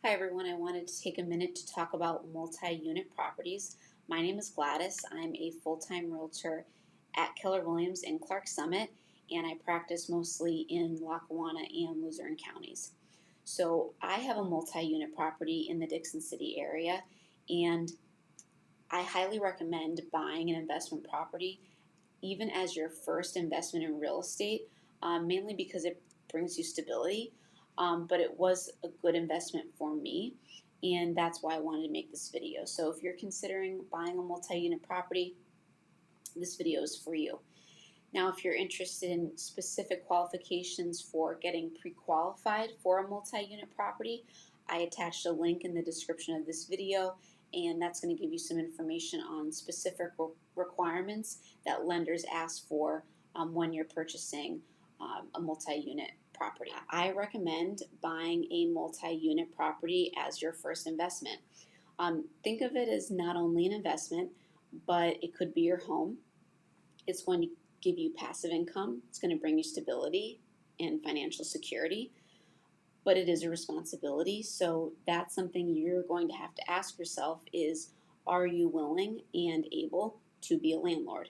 Hi everyone, I wanted to take a minute to talk about multi-unit properties. My name is Gladys. I'm a full-time realtor at Keller Williams in Clark Summit, and I practice mostly in Lackawanna and Luzerne counties. So I have a multi-unit property in the Dixon City area, and I highly recommend buying an investment property even as your first investment in real estate, mainly because it brings you stability. But it was a good investment for me, and that's why I wanted to make this video. So if you're considering buying a multi-unit property, this video is for you. Now, if you're interested in specific qualifications for getting pre-qualified for a multi-unit property, I attached a link in the description of this video, and that's going to give you some information on specific requirements that lenders ask for when you're purchasing a multi-unit property. I recommend buying a multi-unit property as your first investment. Think of it as not only an investment, but it could be your home. It's going to give you passive income. It's going to bring you stability and financial security, but it is a responsibility. So that's something you're going to have to ask yourself is, are you willing and able to be a landlord?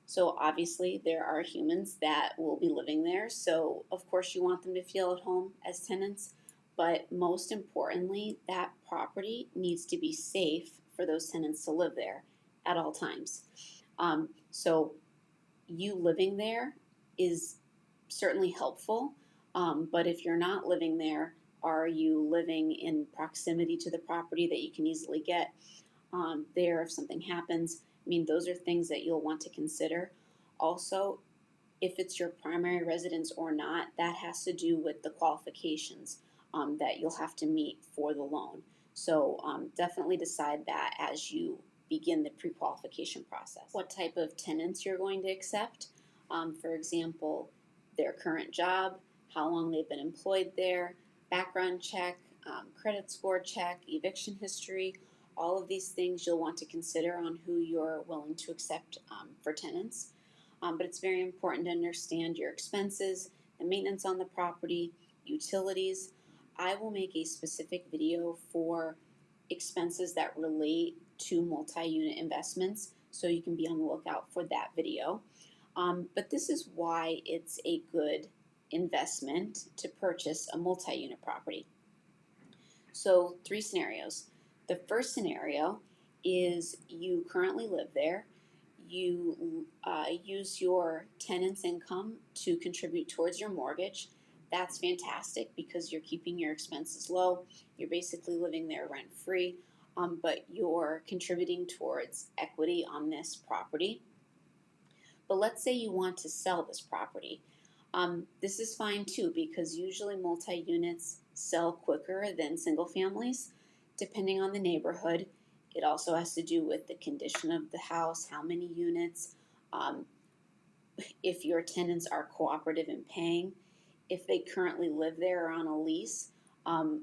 So obviously there are humans that will be living there. So of course you want them to feel at home as tenants, but most importantly, that property needs to be safe for those tenants to live there at all times. So you living there is certainly helpful, but if you're not living there, are you living in proximity to the property that you can easily get there if something happens? I mean, those are things that you'll want to consider. Also, if it's your primary residence or not, that has to do with the qualifications that you'll have to meet for the loan. So definitely decide that as you begin the pre-qualification process. What type of tenants you're going to accept. For example, their current job, how long they've been employed there, background check, credit score check, eviction history. All of these things you'll want to consider on who you're willing to accept for tenants. But it's very important to understand your expenses, the maintenance on the property, utilities. I will make a specific video for expenses that relate to multi-unit investments, so you can be on the lookout for that video. But this is why it's a good investment to purchase a multi-unit property. So 3 scenarios. The first scenario is you currently live there. You use your tenant's income to contribute towards your mortgage. That's fantastic because you're keeping your expenses low. You're basically living there rent-free, but you're contributing towards equity on this property. But let's say you want to sell this property. This is fine too because usually multi-units sell quicker than single families, depending on the neighborhood. It also has to do with the condition of the house, how many units, if your tenants are cooperative in paying, if they currently live there or on a lease.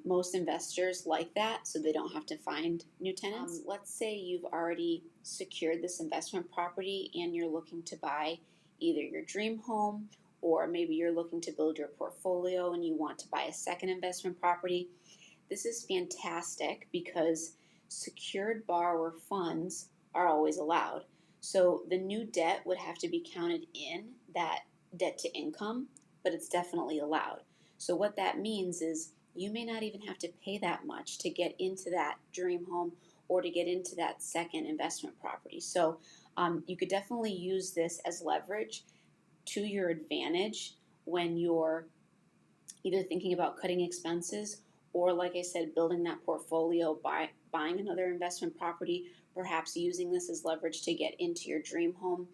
Most investors like that so they don't have to find new tenants. Let's say you've already secured this investment property and you're looking to buy either your dream home, or maybe you're looking to build your portfolio and you want to buy a second investment property. This is fantastic because secured borrower funds are always allowed. So the new debt would have to be counted in that debt to income, but it's definitely allowed. So what that means is you may not even have to pay that much to get into that dream home or to get into that second investment property. So you could definitely use this as leverage to your advantage when you're either thinking about cutting expenses or, like I said, building that portfolio by buying another investment property, perhaps using this as leverage to get into your dream home.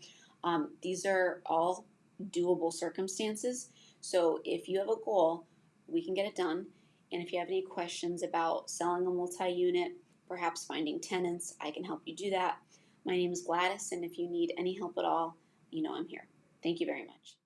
These are all doable circumstances. So if you have a goal, we can get it done. And if you have any questions about selling a multi-unit, perhaps finding tenants, I can help you do that. My name is Gladys, and if you need any help at all, you know I'm here. Thank you very much.